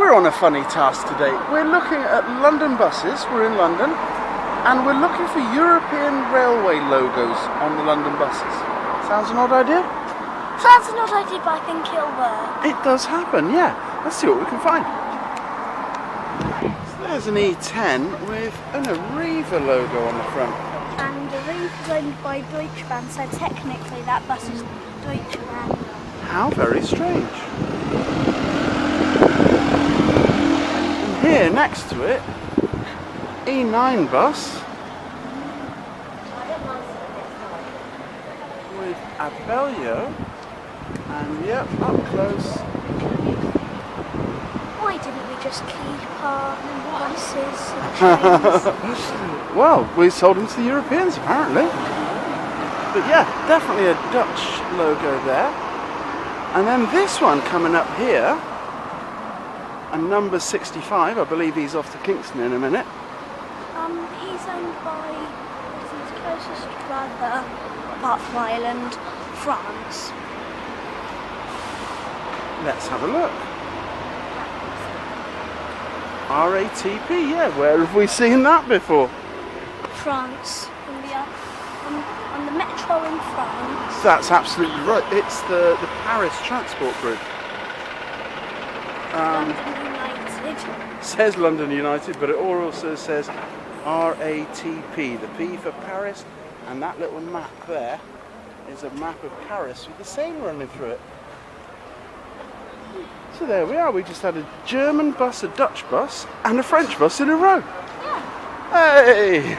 We're on a funny task today. We're looking at London buses. We're in London, and we're looking for European railway logos on the London buses. Sounds an odd idea? Sounds an odd idea, but I think it'll work. It does happen, yeah. Let's see what we can find. So there's an E10 with an Arriva logo on the front. And Arriva is owned by Deutsche Bahn, so technically that bus is Deutsche Bahn. How very strange. And here next to it, E9 bus with Abellio, and yep, up close. Why didn't we just keep our buses and trains? Well, we sold them to the Europeans apparently. But yeah, definitely a Dutch logo there. And then this one coming up here, and number 65, I believe he's off to Kingston in a minute. He's owned by his closest brother, apart from Ireland, France. Let's have a look. RATP, yeah, where have we seen that before? France, on the metro in France. That's absolutely right. It's the Paris Transport Group. London United. Says London United, but it also says RATP, the P for Paris, and that little map there is a map of Paris with the Seine running through it. So there we are, we just had a German bus, a Dutch bus, and a French bus in a row. Yeah. Hey!